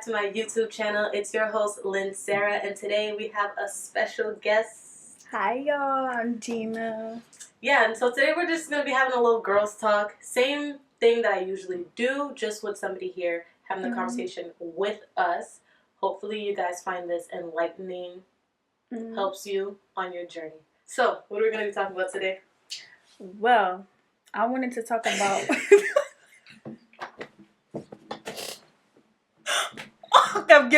to my YouTube channel. It's your host, Lynn Sarah, and today we have a special guest. Hi, y'all. I'm Gina. Yeah, and so today we're just going to be having a little girls talk. Same thing that I usually do, just with somebody here having the conversation with us. Hopefully you guys find this enlightening, helps you on your journey. So, what are we going to be talking about today? Well, I wanted to talk about... I'm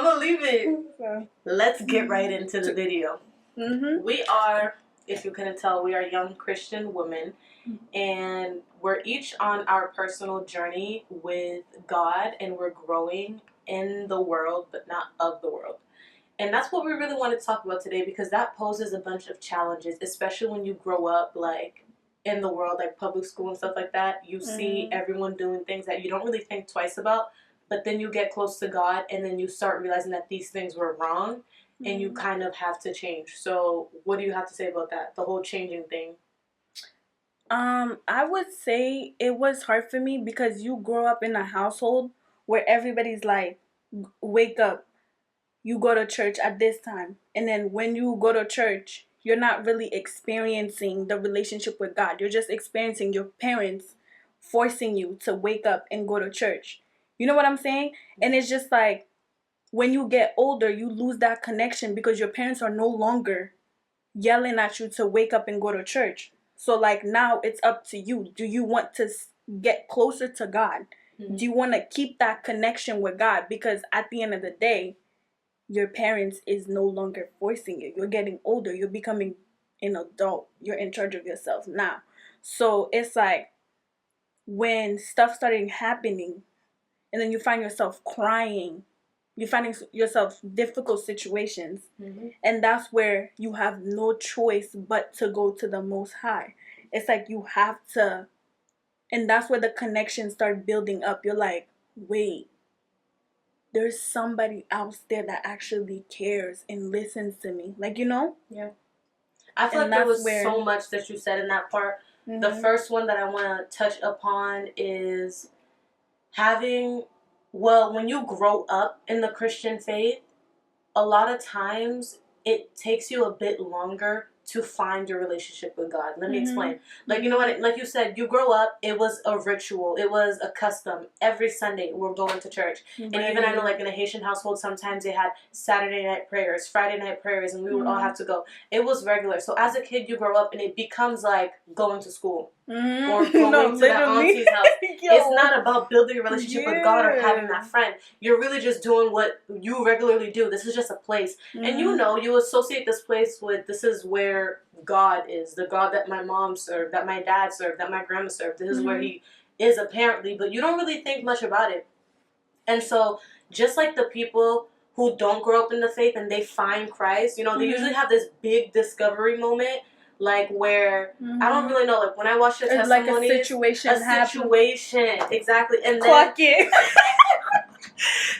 gonna leave it. Let's get right into the video. We are, if you couldn't tell, we are young Christian women, and we're each on our personal journey with God, and we're growing in the world, but not of the world. And that's what we really want to talk about today, because that poses a bunch of challenges, especially when you grow up, like, in the world, like public school and stuff like that. You see everyone doing things that you don't really think twice about, but then you get close to God, and then you start realizing that these things were wrong, and you kind of have to change. So what do you have to say about that, the whole changing thing? I would say it was hard for me because you grow up in a household where everybody's like, wake up, you go to church at this time. And then when you go to church, you're not really experiencing the relationship with God. You're just experiencing your parents forcing you to wake up and go to church. You know what I'm saying? And it's just like, when you get older, you lose that connection because your parents are no longer yelling at you to wake up and go to church. So like now it's up to you. Do you want to get closer to God? Do you want to keep that connection with God? Because at the end of the day, your parents is no longer forcing you. You're getting older. You're becoming an adult. You're in charge of yourself now. So it's like when stuff started happening and then you find yourself crying, you find yourself difficult situations, and that's where you have no choice but to go to the Most High. It's like you have to, and that's where the connections start building up. You're like, wait, there's somebody else there that actually cares and listens to me. Like, you know? Yeah. I feel like there was so much that you said in that part. The first one that I want to touch upon is when you grow up in the Christian faith, a lot of times it takes you a bit longer to find your relationship with God. Let me explain. Like, you know what? Like you said, you grow up, it was a ritual. It was a custom. Every Sunday, we're going to church. And even I know, like, in a Haitian household, sometimes they had Saturday night prayers, Friday night prayers, and we would all have to go. It was regular. So as a kid, you grow up, and it becomes like going to school. Or going to that auntie's house. It's not about building a relationship with God or having that friend. You're really just doing what you regularly do. This is just a place. And you associate this place with, this is where God is. The God that my mom served, that my dad served, that my grandma served. This is where he is apparently. But you don't really think much about it. And so just like the people who don't grow up in the faith and they find Christ, you know, they usually have this big discovery moment. Like where I don't really know. Like when I watch the testimonies, like a situation, exactly, and then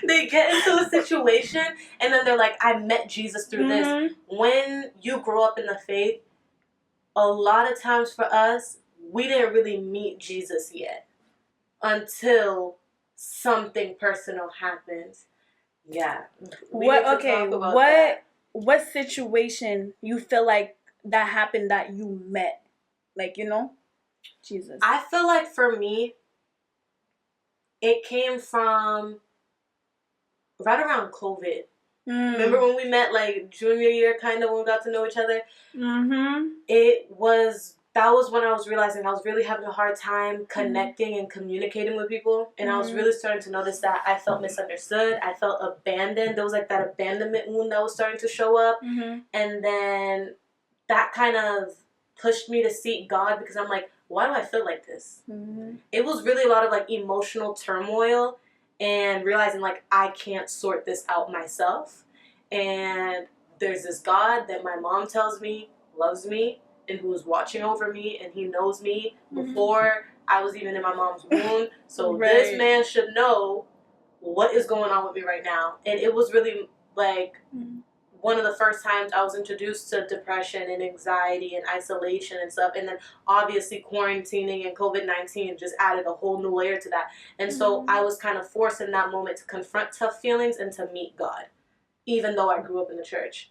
they get into a situation, and then they're like, "I met Jesus through this." When you grow up in the faith, a lot of times for us, we didn't really meet Jesus yet until something personal happens. Yeah. What situation you feel like that happened that you met? Like, you know? Jesus. I feel like for me, it came from right around COVID. Remember when we met, like, junior year, kind of, when we got to know each other? That was when I was realizing I was really having a hard time connecting and communicating with people. And I was really starting to notice that I felt misunderstood. I felt abandoned. There was, like, that abandonment wound that was starting to show up. And then that kind of pushed me to seek God, because I'm like, why do I feel like this? It was really a lot of, like, emotional turmoil and realizing, like, I can't sort this out myself. And there's this God that my mom tells me loves me and who is watching over me, and he knows me before I was even in my mom's womb. So this man should know what is going on with me right now. And it was really, like, one of the first times I was introduced to depression and anxiety and isolation and stuff. And then obviously quarantining and COVID-19 just added a whole new layer to that. And so I was kind of forced in that moment to confront tough feelings and to meet God, even though I grew up in the church.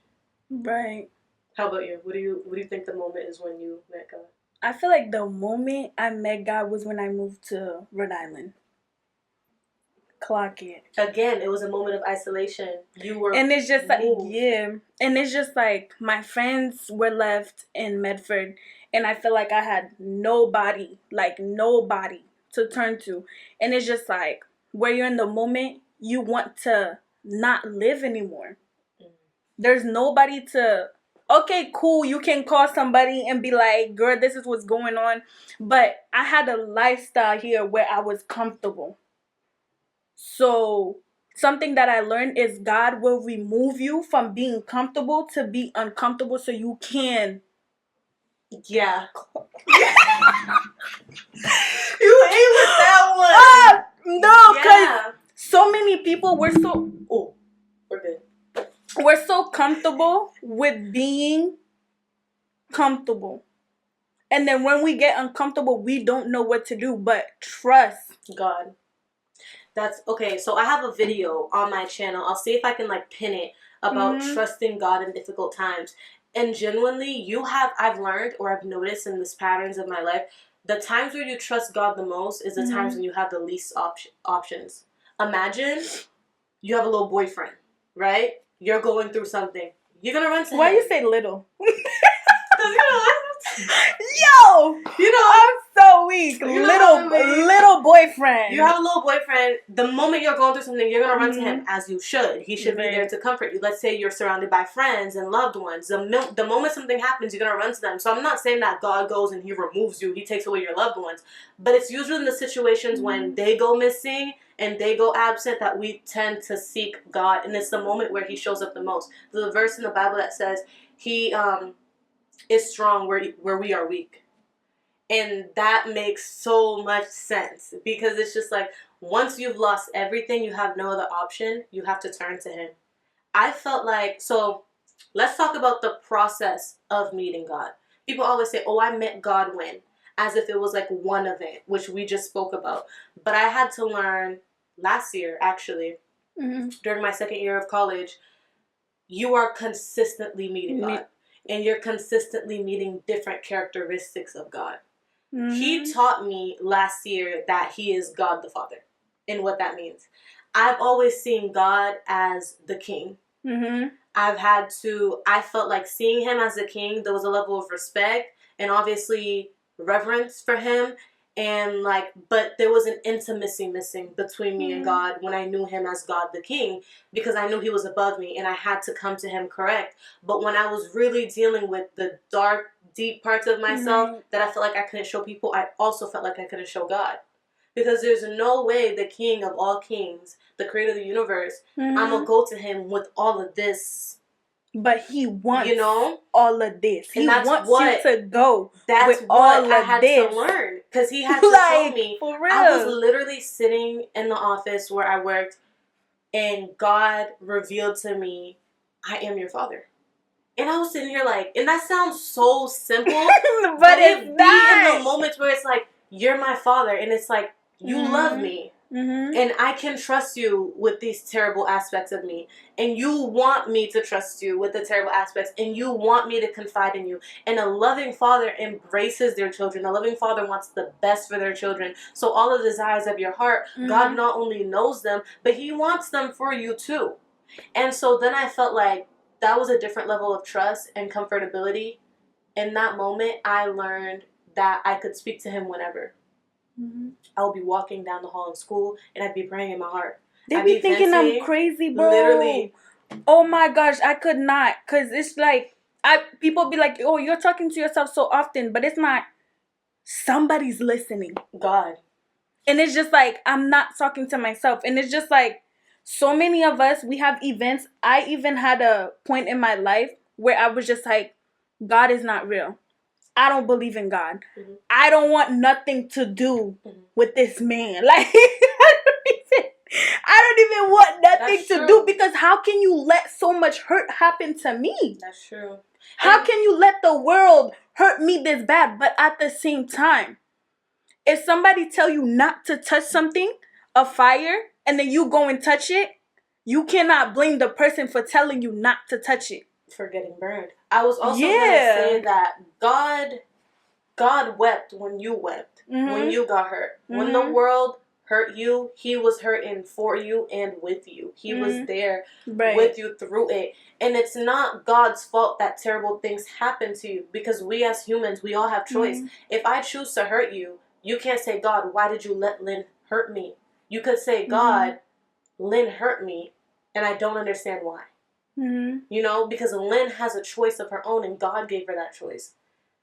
Right. How about you? What do you think the moment is when you met God? I feel like the moment I met God was when I moved to Rhode Island. Clock it. Again, it was a moment of isolation. You were, and it's just moved. like, yeah, and it's just like my friends were left in Medford, and I feel like I had nobody to turn to, and it's just like where you're in the moment, you want to not live anymore. There's nobody to. Okay, cool. You can call somebody and be like, "Girl, this is what's going on," but I had a lifestyle here where I was comfortable. So something that I learned is God will remove you from being comfortable to be uncomfortable so you can. Yeah. You ain't with that one. No, because so many people were so. Oh, we're good. We're so comfortable with being comfortable. And then when we get uncomfortable, we don't know what to do but trust God. That's okay. So I have a video on my channel. I'll see if I can like pin it about trusting God in difficult times. And genuinely, I've learned or I've noticed in this patterns of my life, the times where you trust God the most is the times when you have the least options. Imagine you have a little boyfriend, right? You're going through something. You're gonna run to him. Why you say little? Yo! You know, I'm so weak. Little boyfriend. You have a little boyfriend. The moment you're going through something, you're going to run to him, as you should. He should be there to comfort you. Let's say you're surrounded by friends and loved ones. The moment something happens, you're going to run to them. So I'm not saying that God goes and he removes you. He takes away your loved ones. But it's usually in the situations when they go missing and they go absent that we tend to seek God. And it's the moment where he shows up the most. There's a verse in the Bible that says he is strong where we are weak. And that makes so much sense because it's just like once you've lost everything, you have no other option. You have to turn to him. I felt like, so let's talk about the process of meeting God. People always say, oh, I met God when? As if it was like one event, which we just spoke about. But I had to learn last year, actually, during my second year of college, you are consistently meeting God. And you're consistently meeting different characteristics of God. He taught me last year that he is God the Father and what that means. I've always seen God as the king. I felt like seeing him as the king, there was a level of respect and obviously reverence for him. And but there was an intimacy missing between me and God when I knew him as God the King, because I knew he was above me and I had to come to him correct. But when I was really dealing with the dark, deep parts of myself that I felt like I couldn't show people, I also felt like I couldn't show God. Because there's no way the King of all kings, the creator of the universe, I'm going to go to him with all of this. But he wants all of this. He wants you to go That's with what all I of had this. to learn. Because he had to show me. For real. I was literally sitting in the office where I worked, and God revealed to me, I am your father. And I was sitting here and that sounds so simple. but it's not. In the moments where it's like, you're my father. And it's like, you love me. And I can trust you with these terrible aspects of me. And you want me to trust you with the terrible aspects. And you want me to confide in you. And a loving father embraces their children. A loving father wants the best for their children. So all of the desires of your heart, God not only knows them, but he wants them for you too. And so then I felt like that was a different level of trust and comfortability. In that moment, I learned that I could speak to him whenever. I would be walking down the hall in school, and I'd be praying in my heart. They be thinking venting, I'm crazy, bro. Literally. Oh my gosh, I could not. Because it's like, people be like, oh, you're talking to yourself so often. But it's not. Somebody's listening. God. And it's just like, I'm not talking to myself. And it's just like, so many of us, we have events. I even had a point in my life where I was just like, God is not real. I don't believe in God. I don't want nothing to do with this man. Like, I I don't even want nothing That's to true. do, because how can you let so much hurt happen to me? That's true. How can you let the world hurt me this bad? But at the same time, if somebody tell you not to touch something, a fire, and then you go and touch it, you cannot blame the person for telling you not to touch it. For getting burned. I was also going to say that God wept when you wept, when you got hurt. When the world hurt you, he was hurting for you and with you. He was there with you through it. And it's not God's fault that terrible things happen to you, because we as humans, we all have choice. If I choose to hurt you, you can't say, God, why did you let Lynn hurt me? You could say, God, Lynn hurt me, and I don't understand why. You know, because Lynn has a choice of her own, and God gave her that choice.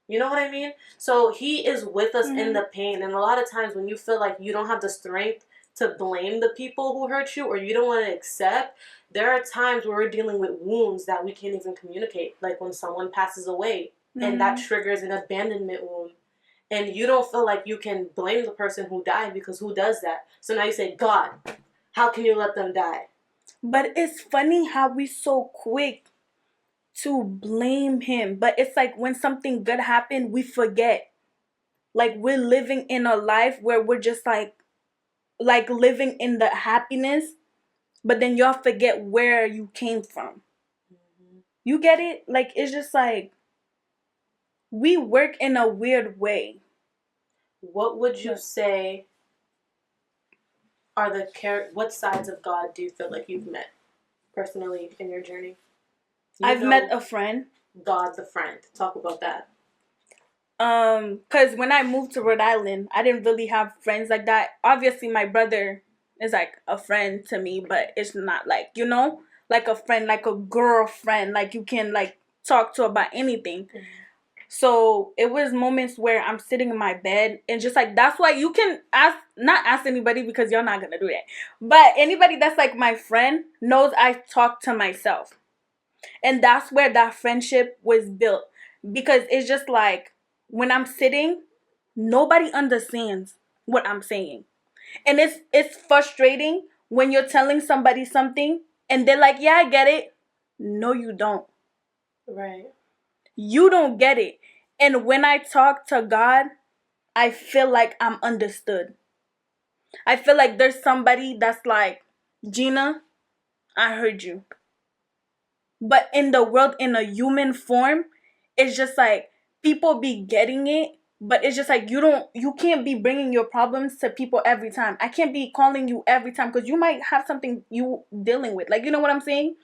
You know what I mean? So he is with us in the pain. And a lot of times when you feel like you don't have the strength to blame the people who hurt you, or you don't want to accept, there are times where we're dealing with wounds that we can't even communicate. Like when someone passes away, and that triggers an abandonment wound. And you don't feel like you can blame the person who died, because who does that? So now you say, God, how can you let them die? But it's funny how we so quick to blame him. But it's like when something good happened, we forget. Like we're living in a life where we're just like living in the happiness, but then y'all forget where you came from. You get it? Like it's just like we work in a weird way. What would you say are what sides of God do you feel like you've met personally in your journey? I've met a friend. God the friend. Talk about that. Because when I moved to Rhode Island, I didn't really have friends like that. Obviously, my brother is like a friend to me, but it's not like, you know, like a friend, like a girlfriend, like you can like talk to about anything. So it was moments where I'm sitting in my bed and just like, that's why you can not ask anybody, because you're not gonna do that. But anybody that's like my friend knows I talk to myself. And that's where that friendship was built. Because it's just like, when I'm sitting, nobody understands what I'm saying. And it's frustrating when you're telling somebody something and they're like, yeah, I get it. No, you don't. Right. You don't get it. And when I talk to God, I feel like I'm understood. I feel like there's somebody that's like, Gina, I heard you. But in the world, in a human form, it's just like people be getting it, but it's just like you can't be bringing your problems to people every time. I can't be calling you every time, because you might have something you dealing with. Like, you know what I'm saying?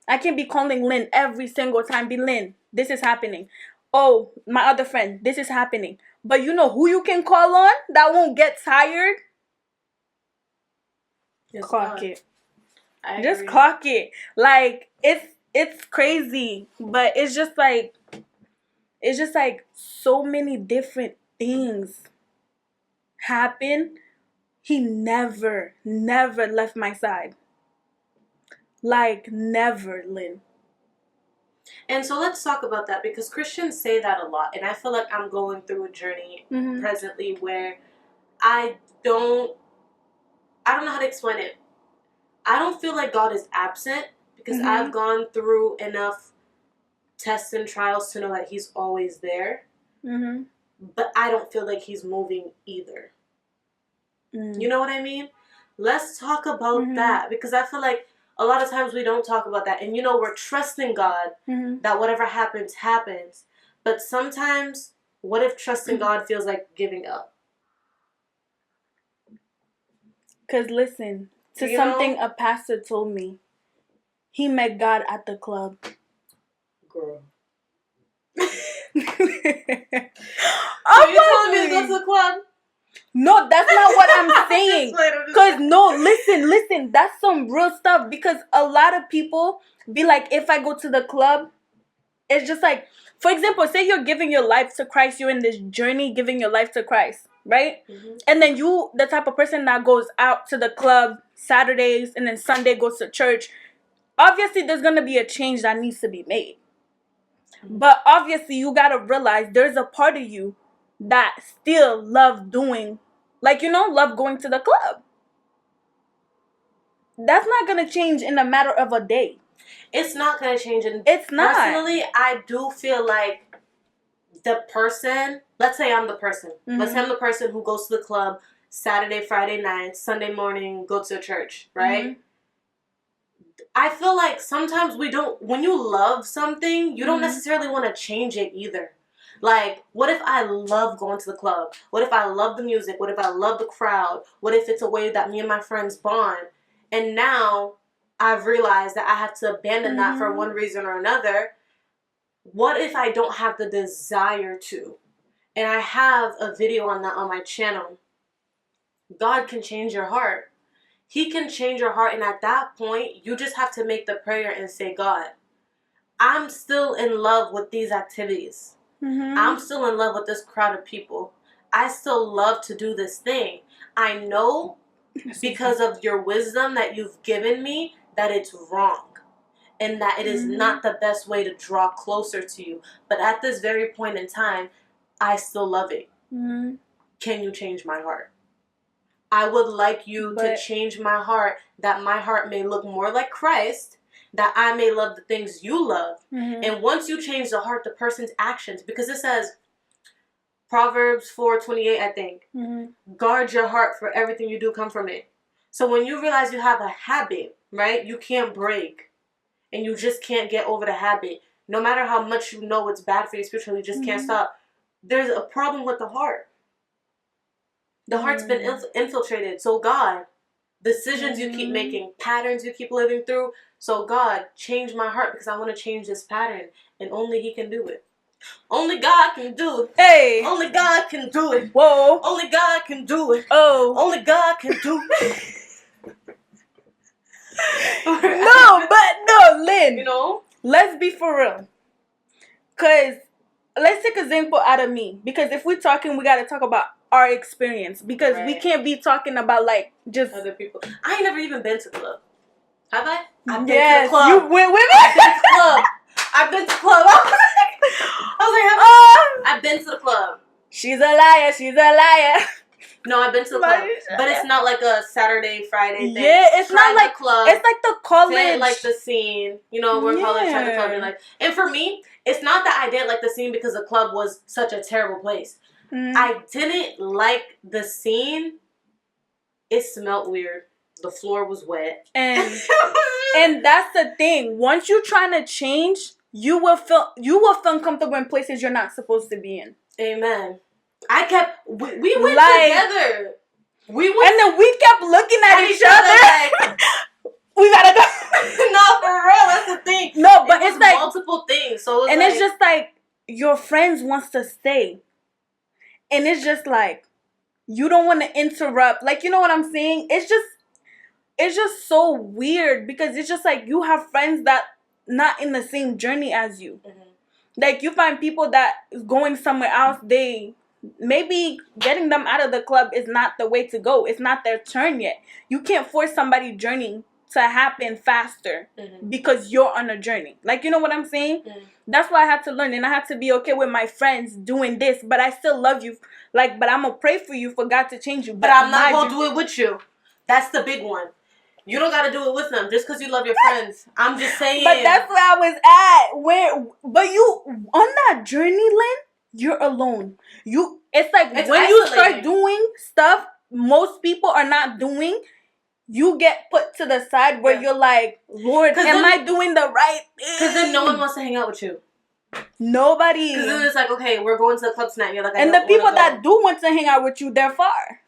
I can't be calling Lynn every single time. Be Lynn, this is happening. Oh, my other friend, this is happening. But you know who you can call on that won't get tired? Clock it. Just clock it. Like it's crazy, but it's just like so many different things happen. He never left my side. Like never, Lynn. And so let's talk about that, because Christians say that a lot, and I feel like I'm going through a journey presently where I don't know how to explain it. I don't feel like God is absent, because I've gone through enough tests and trials to know that he's always there. But I don't feel like he's moving either. You know what I mean? Let's talk about that, because I feel like a lot of times we don't talk about that. And you know, we're trusting God that whatever happens, happens. But sometimes, what if trusting God feels like giving up? Because listen, to something a pastor told me. He met God at the club. Girl. So you telling me to go to the club? No, that's not what I'm saying. Because no, listen, that's some real stuff. Because a lot of people be like, if I go to the club, it's just like, for example, say you're giving your life to Christ, you're in this journey giving your life to Christ, right? And then you, the type of person that goes out to the club Saturdays and then Sunday goes to church, obviously there's going to be a change that needs to be made. But obviously you got to realize there's a part of you that still love doing, like, you know, love going to the club. that's not gonna change in a matter of a day. It's not gonna change. It's not. Personally, I do feel like the person. Let's say I'm the person. Let's say I'm the person who goes to the club Saturday, Friday night, Sunday morning, go to church, right? I feel like sometimes we don't. When you love something, you don't necessarily want to change it either. Like, what if I love going to the club? What if I love the music? What if I love the crowd? What if it's a way that me and my friends bond? And now I've realized that I have to abandon that for one reason or another. What if I don't have the desire to? And I have a video on that on my channel. God can change your heart. He can change your heart. And at that point, you just have to make the prayer and say, God, I'm still in love with these activities. I'm still in love with this crowd of people. I still love to do this thing. I know because of your wisdom that you've given me that it's wrong and that it is not the best way to draw closer to you. But at this very point in time, I still love it. Can you change my heart? I would like you to change my heart, that my heart may look more like Christ, that I may love the things you love. And once you change the heart, the person's actions, because it says, Proverbs 4:28, I think, guard your heart, for everything you do come from it. So when you realize you have a habit, right, you can't break, and you just can't get over the habit, no matter how much you know it's bad for you spiritually, you just can't stop. There's a problem with the heart. The heart's been infiltrated. So God, decisions you keep making, patterns you keep living through. So God, change my heart because I want to change this pattern. And only He can do it. Only God can do it. Hey. Only God can do it. Whoa. Only God can do it. Oh. Only God can do it. No, Lynn. You know? Let's be for real. Because let's take an example out of me. Because if we're talking, we got to talk about our experience. Because we can't be talking about like just other people. I ain't never even been to the club. Have I? I've been to the club. You went with me? I've been to the club. I've been to the club. I've been to the club. She's a liar. She's a liar. No, I've been to the club, but it's not like a Saturday, Friday thing. Yeah, it's not like club. It's like the college, didn't like the scene. You know, we're college at the club, and like. And for me, it's not that I didn't like the scene because the club was such a terrible place. I didn't like the scene. It smelled weird. The floor was wet, and that's the thing. Once you're trying to change, you will feel uncomfortable in places you're not supposed to be in. Amen. We went together. And then we kept looking at each other. Like, we gotta go. No, for real, that's the thing. No, but it's like multiple things. So it's just like your friends wants to stay, and it's just like you don't want to interrupt. Like, you know what I'm saying? It's just so weird because it's just like you have friends that not in the same journey as you. Like, you find people that is going somewhere else. Maybe getting them out of the club is not the way to go. It's not their turn yet. You can't force somebody's journey to happen faster because you're on a journey. Like, you know what I'm saying? That's why I had to learn, and I had to be okay with my friends doing this, but I still love you. Like, but I'm going to pray for you for God to change you. But I'm not going to do it with you. That's the big one. You don't got to do it with them just because you love your friends. I'm just saying. But that's where I was at. But you, on that journey, Lynn, you're alone. It's like when isolating. You start doing stuff most people are not doing, you get put to the side where you're like, Lord, am I doing the right thing? Because then no one wants to hang out with you. Nobody. Because then it's like, okay, we're going to the club tonight. You're like, and the people that do want to hang out with you, they're far.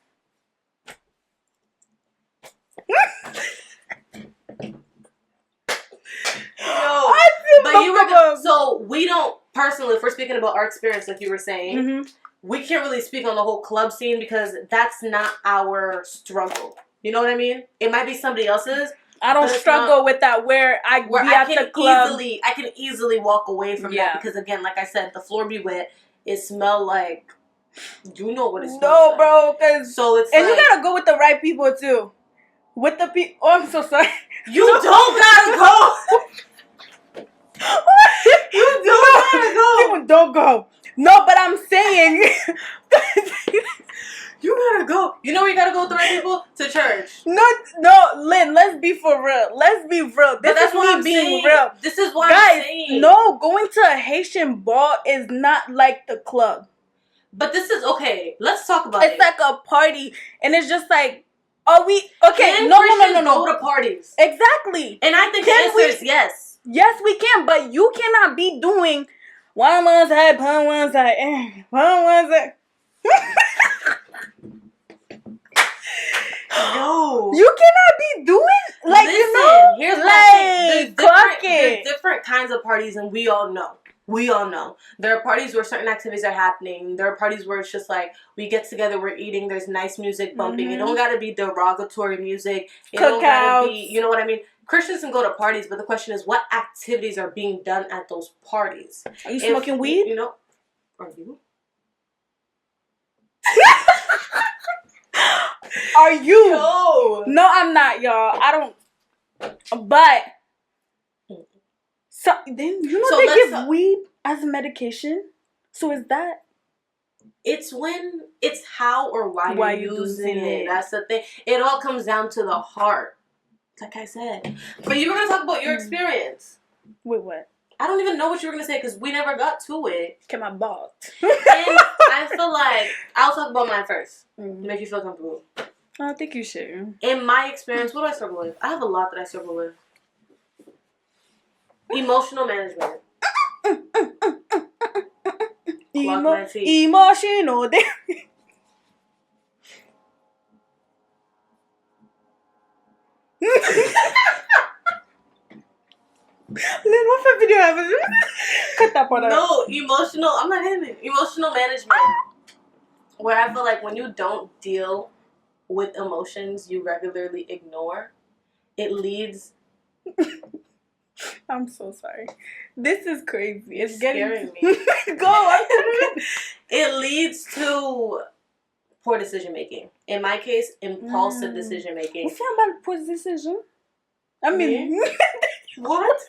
So we don't personally, if we're speaking about our experience, like you were saying, we can't really speak on the whole club scene because that's not our struggle. You know what I mean? It might be somebody else's. I don't struggle with that where I be at the club. I can easily walk away from that because, again, like I said, the floor be wet. It smell like, you know what it smells like. No, bro, because and you gotta go with the right people too. With the people. Oh, I'm so sorry. You don't gotta go. You don't gotta go. Don't go. No, but I'm saying You gotta go. You know where you gotta go with the right people? To church. No, Lynn, let's be for real. Let's be real. This is me being real. This is what Guys, I'm saying. no, going to a Haitian ball is not like the club. But this is, okay, let's talk about it. It's like a party, and it's just like, are we, okay, Can no. go to parties? Exactly. And I think the answer is yes. Yes, we can, but you cannot be doing one side, one side, one side. No. You cannot be doing, like, listen, you know, here's like, my clock thing. There's different kinds of parties, and we all know. There are parties where certain activities are happening. There are parties where it's just like, we get together, we're eating, there's nice music bumping. It don't gotta be derogatory music. It don't gotta be, you know what I mean? Christians can go to parties, but the question is, what activities are being done at those parties? Are you smoking weed? You know, are you? Are you? No, I'm not, y'all. I don't. But so then they give weed as a medication. So is that? It's how or why you're using it. That's the thing. It all comes down to the heart, like I said. But you were gonna talk about your experience. With what? I don't even know what you were gonna say because we never got to it. Get my balls. And I feel like I'll talk about mine first. To make you feel comfortable. I think you should. In my experience, what do I struggle with? I have a lot that I struggle with. Emotional management. Emotional. Lynn, what video have you? Cut that part out. No, emotional. I'm not hitting it. Emotional management. Where I feel like when you don't deal with emotions you regularly ignore, it leads. I'm so sorry. This is crazy. It's scaring me. Go. It leads to poor decision making. In my case, impulsive decision making. What's about poor decision? I mean, what?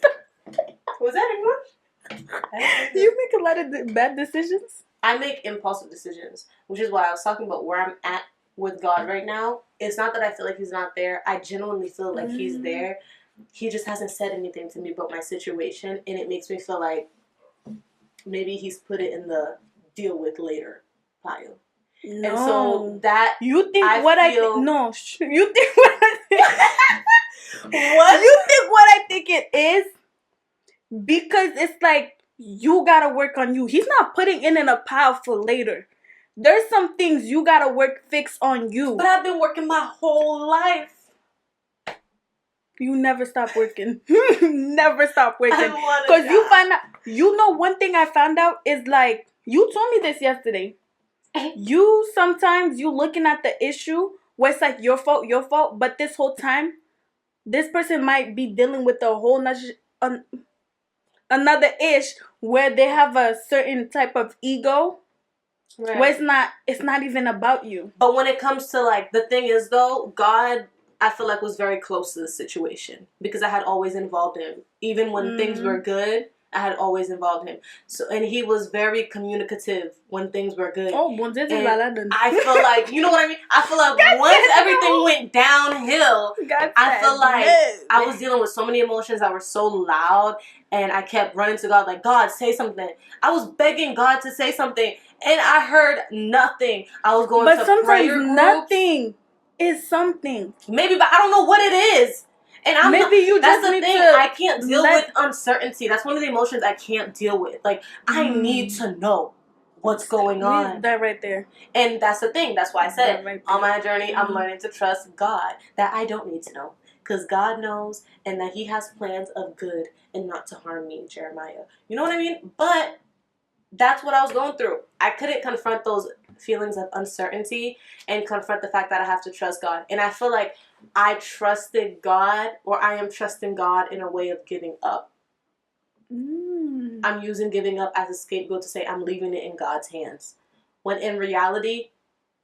Was that English? You make a lot of bad decisions. I make impulsive decisions, which is why I was talking about where I'm at with God right now. It's not that I feel like He's not there. I genuinely feel like He's there. He just hasn't said anything to me about my situation, and it makes me feel like maybe He's put it in the deal with later pile. No. And so that you think you think what I what you think what I think it is, because it's like you gotta work on you. He's not putting it in a pile for later. There's some things you gotta fix on you. But I've been working my whole life. You never stop working. Never stop working. Because you find out, you know, one thing I found out is, like, you told me this yesterday. You sometimes looking at the issue where it's like your fault, but this whole time, this person might be dealing with a whole another ish where they have a certain type of ego. Right. Where it's not even about you. But when it comes to, like, the thing is, though, God, I feel like, was very close to the situation because I had always involved Him. Even when things were good, I had always involved Him. So, and He was very communicative when things were good. Oh, bon Dieu, I feel like, you know what I mean? I feel like once everything went downhill, I feel like I was dealing with so many emotions that were so loud, and I kept running to God like, God, say something. I was begging God to say something, and I heard nothing. I was going to prayer groups. Nothing is something. Maybe, but I don't know what it is. And I'm maybe you that's just the thing. I can't deal with uncertainty. That's one of the emotions I can't deal with. Like, I need to know what's going on. That right there. And that's the thing. That's why I said on my journey, I'm learning to trust God. That I don't need to know. Because God knows, and that He has plans of good and not to harm me, Jeremiah. You know what I mean? But that's what I was going through. I couldn't confront those feelings of uncertainty and confront the fact that I have to trust God. And I feel like I trusted God, or I am trusting God in a way of giving up. I'm using giving up as a scapegoat to say I'm leaving it in God's hands. When in reality,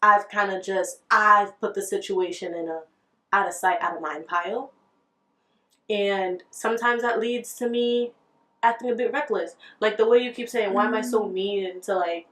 I've put the situation in a out of sight, out of mind pile. And sometimes that leads to me acting a bit reckless. Like the way you keep saying, why am I so mean to, like,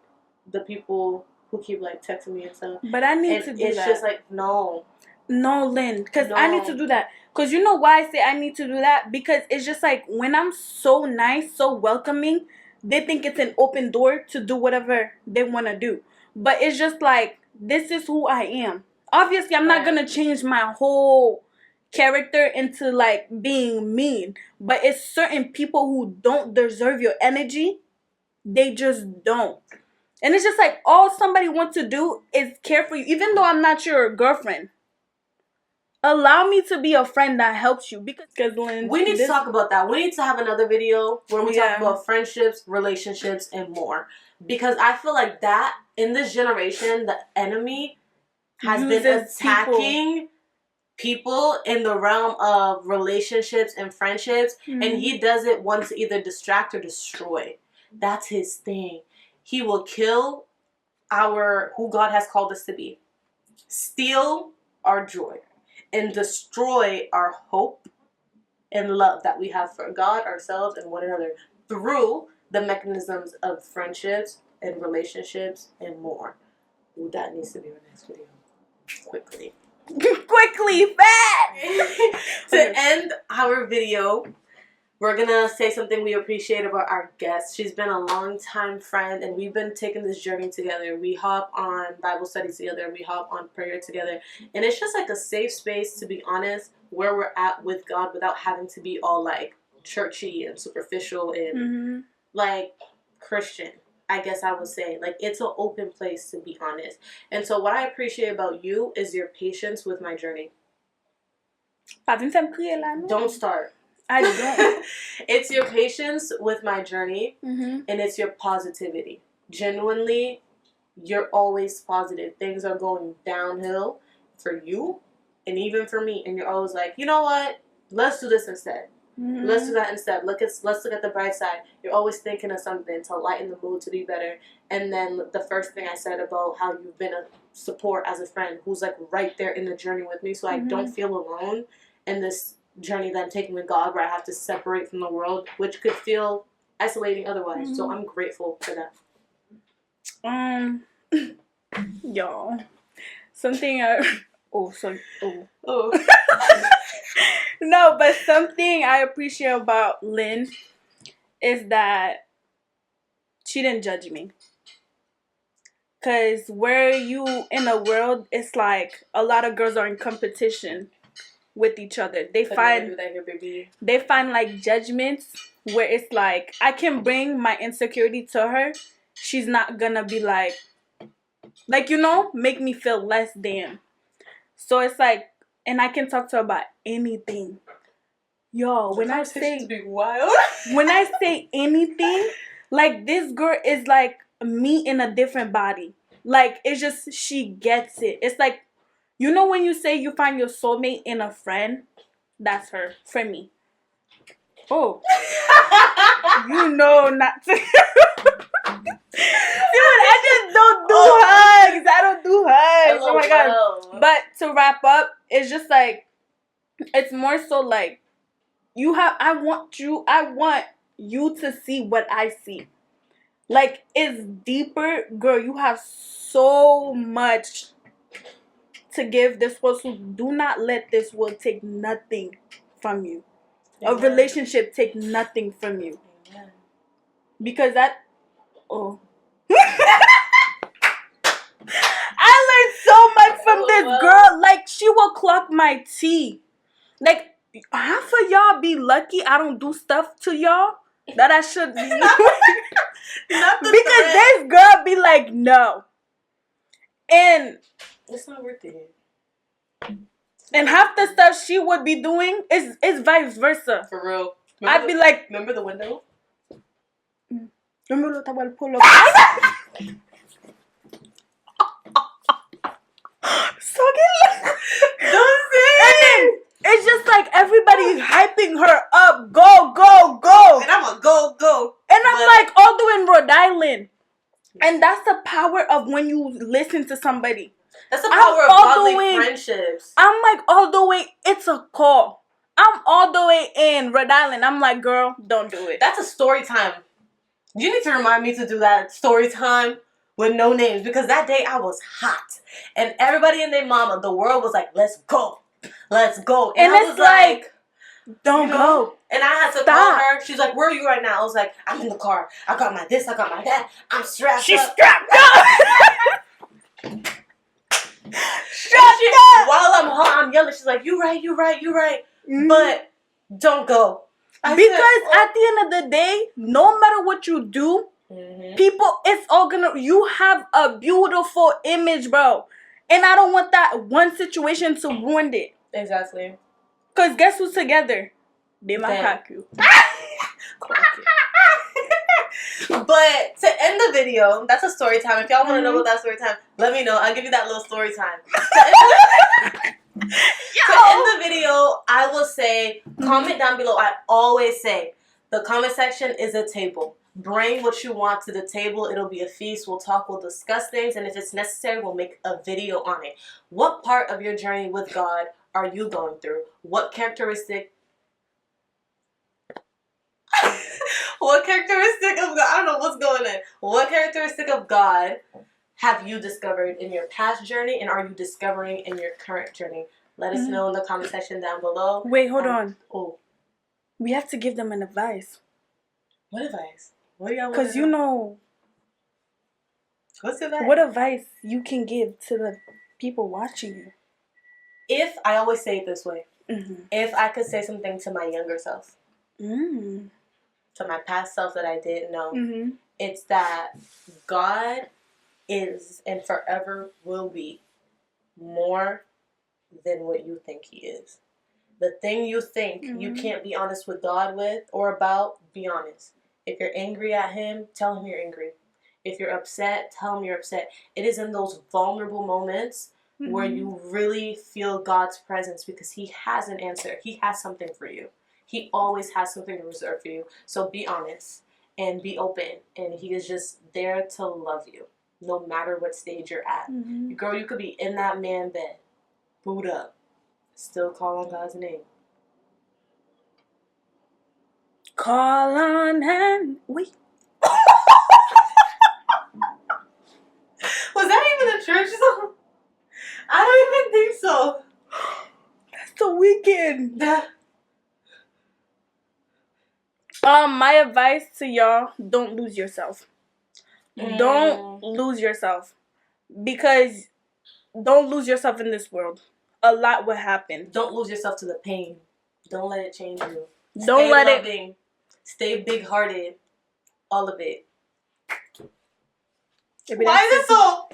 the people who keep like texting me and stuff. But I need to do that. It's just like, no, Lynn, because I need to do that. Because you know why I say I need to do that? Because it's just like when I'm so nice, so welcoming, they think it's an open door to do whatever they want to do. But it's just like, this is who I am. Obviously, I'm not going to change my whole character into like being mean. But it's certain people who don't deserve your energy. They just don't. And it's just like all somebody wants to do is care for you. Even though I'm not your girlfriend. Allow me to be a friend that helps you. Because Lynn, we need to talk about that. We need to have another video where we talk about friendships, relationships, and more. Because I feel like that, in this generation, the enemy has been attacking people in the realm of relationships and friendships. Mm-hmm. And he does it once to either distract or destroy. That's his thing. He will kill who God has called us to be. Steal our joy. And destroy our hope and love that we have for God, ourselves, and one another through the mechanisms of friendships and relationships and more. Ooh, that needs to be our next video. Quickly. Quickly, fast! To end our video, we're going to say something we appreciate about our guest. She's been a long-time friend, and we've been taking this journey together. We hop on Bible studies together. We hop on prayer together. And it's just like a safe space, to be honest, where we're at with God without having to be all, like, churchy and superficial and, like, Christian, I guess I would say. Like, it's an open place, to be honest. And so what I appreciate about you is your patience with my journey. Don't start. I don't. It's your patience with my journey, and it's your positivity. Genuinely, you're always positive. Things are going downhill for you and even for me. And you're always like, you know what? Let's do this instead. Let's do that instead. Let's look at the bright side. You're always thinking of something to lighten the mood, to be better. And then the first thing I said about how you've been a support as a friend who's like right there in the journey with me, so I don't feel alone in this journey that I'm taking with God, where I have to separate from the world, which could feel isolating otherwise. So I'm grateful for that. Y'all, something no, but something I appreciate about Lynn is that she didn't judge me. Cause where you in the world, it's like a lot of girls are in competition with each other. They find like judgments where it's like, I can bring my insecurity to her. She's not gonna be like, you know, make me feel less than. So it's like, and I can talk to her about anything. Yo, when I say anything, like this girl is like me in a different body. Like, it's just, she gets it. It's like, you know when you say you find your soulmate in a friend? That's her, for me. Oh. You know not to. Dude, I just don't do hugs. I don't do hugs. Oh my God. But to wrap up, it's just like, it's more so like, I want you to see what I see. Like, it's deeper. Girl, you have so much to give this world, so do not let this world take nothing from you. Amen. A relationship take nothing from you. Amen. Because I learned so much from this girl. Like, she will clock my tea. Like, half of y'all be lucky I don't do stuff to y'all that I should be. Because this girl be like, no. And it's not worth it. And half the stuff she would be doing is vice versa. For real. I'd be like, remember the window? Remember the pull up. So good. Don't say it. It's just like everybody's hyping her up. Go, go, go. And I'm a go. And I'm like all the way in Rhode Island. And that's the power of when you listen to somebody. That's the power of godly friendships. I'm like all the way, it's a call. I'm all the way in Rhode Island. I'm like, girl, don't do it. That's a story time. You need to remind me to do that story time with no names, because that day I was hot. And everybody and their mama, the world was like, let's go. Let's go. And I it's was like, don't go. And I had to call her. She's like, where are you right now? I was like, I'm in the car. I got my this, I got my that. I'm strapped up. She's strapped up. While I'm hot, I'm yelling. She's like, you right. Mm-hmm. But don't go. Because at the end of the day, no matter what you do, people, it's all gonna, you have a beautiful image, bro. And I don't want that one situation to ruin it. Exactly. Because guess who's together? Demakaku. But to end the video, that's a story time. If y'all want to know about that story time, let me know. I'll give you that little story time. To end the video, I will say, comment down below. I always say, the comment section is a table. Bring what you want to the table. It'll be a feast. We'll talk, we'll discuss things, and if it's necessary, we'll make a video on it. What part of your journey with God are you going through? What characteristic of God, I don't know what's going on. What characteristic of God have you discovered in your past journey, and are you discovering in your current journey? Let us know in the comment section down below. Wait, hold on. Oh. We have to give them an advice. What advice? What do y'all want? Because you know. What's the advice? What advice you can give to the people watching you? If, I always say it this way. If I could say something to my younger self. To my past self that I didn't know. It's that God is and forever will be more than what you think he is. The thing you think you can't be honest with God with or about, be honest. If you're angry at him, tell him you're angry. If you're upset, tell him you're upset. It is in those vulnerable moments where you really feel God's presence, because he has an answer. He has something for you. He always has something to reserve for you. So be honest and be open. And he is just there to love you, no matter what stage you're at. Girl, you could be in that man bed, boot up, still call on God's name. Call on and wait. Was that even a church song? I don't even think so. That's The Weeknd. My advice to y'all, don't lose yourself. Don't lose yourself. Because don't lose yourself in this world. A lot will happen. Don't lose yourself to the pain. Don't let it change you. Don't let loving. Stay big-hearted. All of it. Why is it so?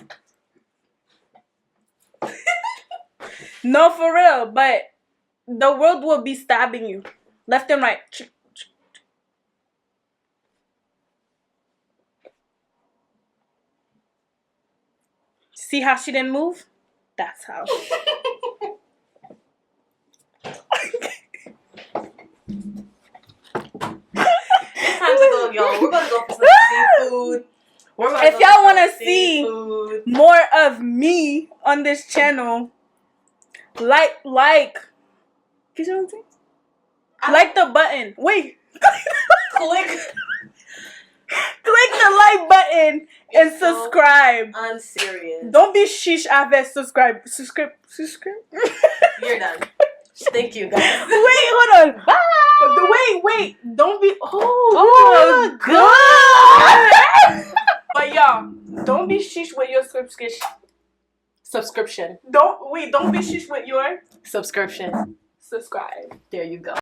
No, for real. But the world will be stabbing you. Left and right. See how she didn't move? That's how. It's time to go, y'all. We're going to go for some seafood. If y'all want to see more of me on this channel, like. You know what I'm saying? Like the button. Wait. Click the like button and subscribe. I'm serious. Don't be sheesh avec subscribe. You're done. Thank you, guys. Wait, hold on. Bye. Wait. Don't be. Oh my God. But y'all, don't be sheesh with your subscription. Don't be sheesh with your subscription. Subscribe. There you go.